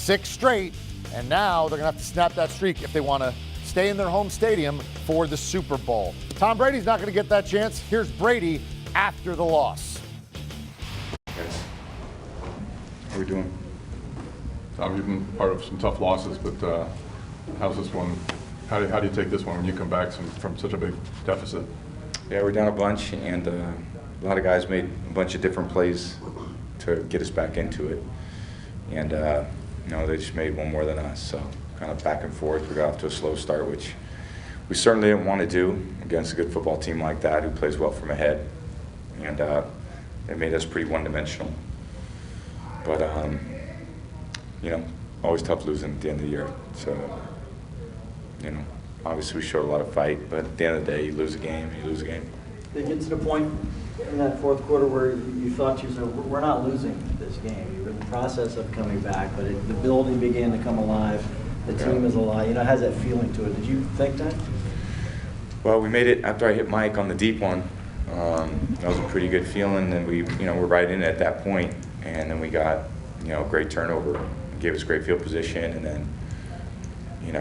6 straight, and now they're going to have to snap that streak if they want to stay in their home stadium for the Super Bowl. Tom Brady's not going to get that chance. Here's Brady after the loss. Yes. How are we doing? Tom, you've been part of some tough losses, but how's this one? How do you take this one when you come back from such a big deficit? Yeah, we're down a bunch, and a lot of guys made a bunch of different plays to get us back into it. And, they just made one more than us. So kind of back and forth. We got off to a slow start, which we certainly didn't want to do against a good football team like that who plays well from ahead. And it made us pretty one-dimensional. But, always tough losing at the end of the year. So, obviously we showed a lot of fight, but at the end of the day, you lose a game, Did it get to the point in that fourth quarter where you thought we're not losing this game? You were in the process of coming back, but the building began to come alive. The team is alive. It has that feeling to it. Did you think that? Well, we made it after I hit Mike on the deep one. That was a pretty good feeling, and we, we're right in it at that point, and then we got, great turnover, gave us great field position, and then,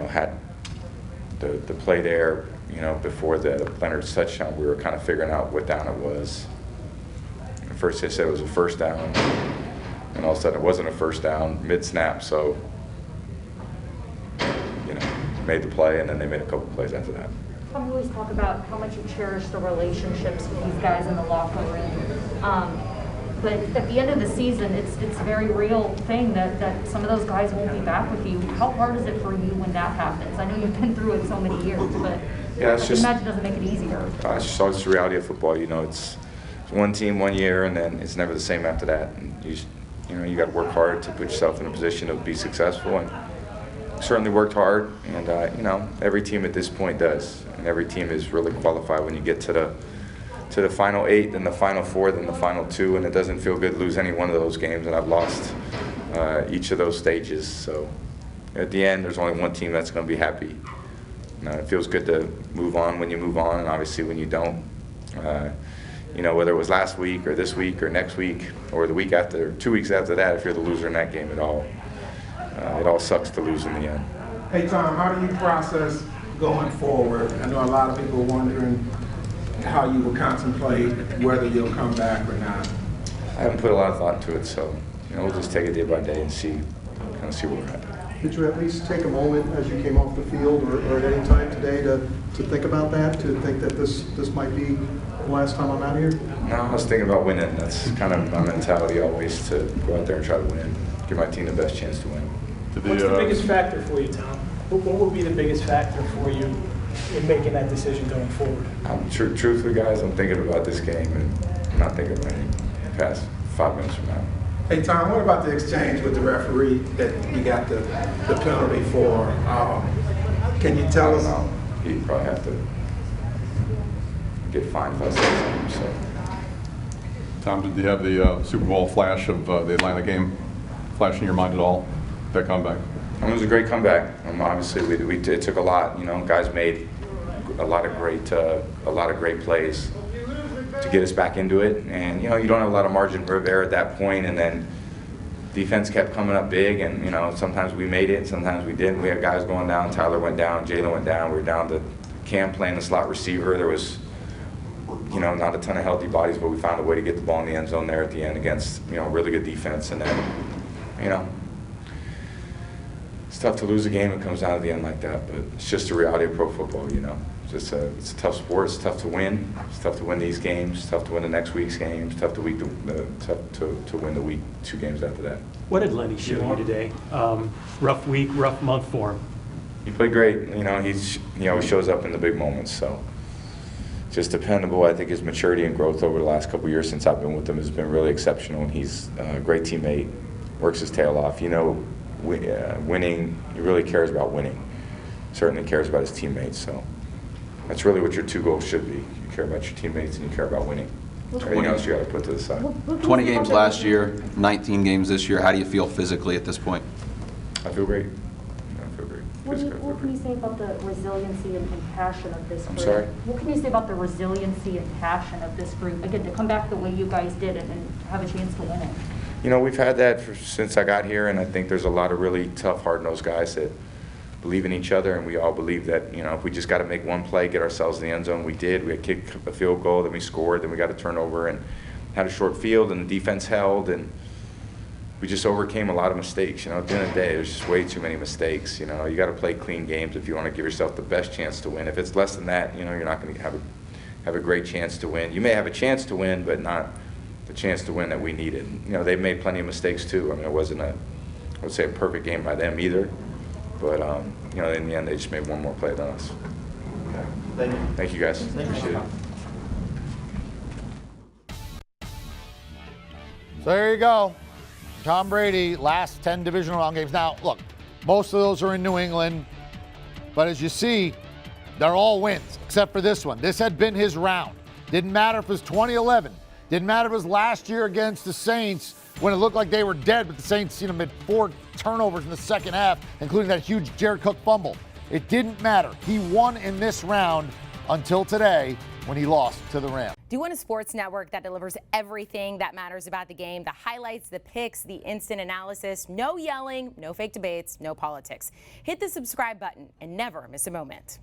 had the play there, before the Leonard's touchdown, we were kind of figuring out what down it was. At first they said it was a first down, and all of a sudden it wasn't a first down mid-snap, so, made the play, and then they made a couple plays after that. Tom, you always talk about how much you cherish the relationships with these guys in the locker room. But at the end of the season, it's a very real thing that some of those guys won't be back with you. How hard is it for you when that happens? I know you've been through it so many years, but yeah, I imagine it doesn't make it easier. It's just always the reality of football. It's one team 1 year, and then it's never the same after that. And you got to work hard to put yourself in a position to be successful. And certainly worked hard, and every team at this point does, and every team is really qualified when you get to the final 8, then the final 4, then the final 2, and it doesn't feel good to lose any one of those games, and I've lost each of those stages. So at the end, there's only one team that's going to be happy. It feels good to move on when you move on, and obviously when you don't. Whether it was last week or this week or next week or the week after, 2 weeks after that, if you're the loser in that game at all, it all sucks to lose in the end. Hey, Tom, how do you process going forward? I know a lot of people are wondering how you will contemplate whether you'll come back or not. I haven't put a lot of thought into it, so we'll just take it day by day and see where we're at. Did you at least take a moment as you came off the field or at any time today to think about that, to think that this might be the last time I'm out here? No, I was thinking about winning. That's kind of my mentality always, to go out there and try to win, give my team the best chance to win. What's the biggest factor for you, Tom? What would be the biggest factor for you in making that decision going forward? Truthfully, guys, I'm thinking about this game, and I'm not thinking about it past 5 minutes from now. Hey, Tom, what about the exchange with the referee that you got the penalty for? Can you tell us? I don't know. He'd probably have to get fined if I say something. So. Tom, did you have the Super Bowl flash of the Atlanta game flash in your mind at all? That comeback? It was a great comeback. Obviously, it took a lot. Guys made a lot of great plays to get us back into it. And you don't have a lot of margin of error at that point. And then defense kept coming up big. And sometimes we made it, sometimes we didn't. We had guys going down. Tyler went down. Jalen went down. We were down to Cam playing the slot receiver. There was not a ton of healthy bodies, but we found a way to get the ball in the end zone there at the end against really good defense. And then it's tough to lose a game. It comes down to the end like that, but it's just the reality of pro football. It's a tough sport. It's tough to win. It's tough to win these games. It's tough to win the next week's games. It's tough to win the week 2 games after that. What did Lenny show you today? Rough week, rough month for him. He played great. He always shows up in the big moments. So just dependable. I think his maturity and growth over the last couple of years since I've been with him has been really exceptional. He's a great teammate. Works his tail off. Winning, he really cares about winning. Certainly cares about his teammates. So that's really what your 2 goals should be. You care about your teammates and you care about winning. Everything else you got to put to the side. 20 games last year, 19 games this year. How do you feel physically at this point? I feel great. What can you say about the resiliency and passion of this group? I'm sorry? What can you say about the resiliency and passion of this group? Again, to come back the way you guys did and have a chance to win it. You know, we've had that since I got here, and I think there's a lot of really tough, hard-nosed guys that believe in each other, and we all believe that, you know, if we just got to make one play, get ourselves in the end zone, we did. We had kicked a field goal, then we scored, then we got a turnover and had a short field, and the defense held, and we just overcame a lot of mistakes. You know, at the end of the day, there's just way too many mistakes. You know, you got to play clean games if you want to give yourself the best chance to win. If it's less than that, you know, you're not going to have a great chance to win. You may have a chance to win, but not the chance to win that we needed. You know, they've made plenty of mistakes too. I mean, it wasn't I would say a perfect game by them either. But, you know, in the end, they just made one more play than us. Thank you. Thank you, guys. Appreciate it. So there you go. Tom Brady, last 10 divisional round games. Now, look, most of those are in New England. But as you see, they're all wins, except for this one. This had been his round. Didn't matter if it was 2011. Didn't matter if it was last year against the Saints when it looked like they were dead, but the Saints, you know, made 4 turnovers in the second half, including that huge Jared Cook fumble. It didn't matter. He won in this round until today when he lost to the Rams. Do you want a sports network that delivers everything that matters about the game? The highlights, the picks, the instant analysis, no yelling, no fake debates, no politics. Hit the subscribe button and never miss a moment.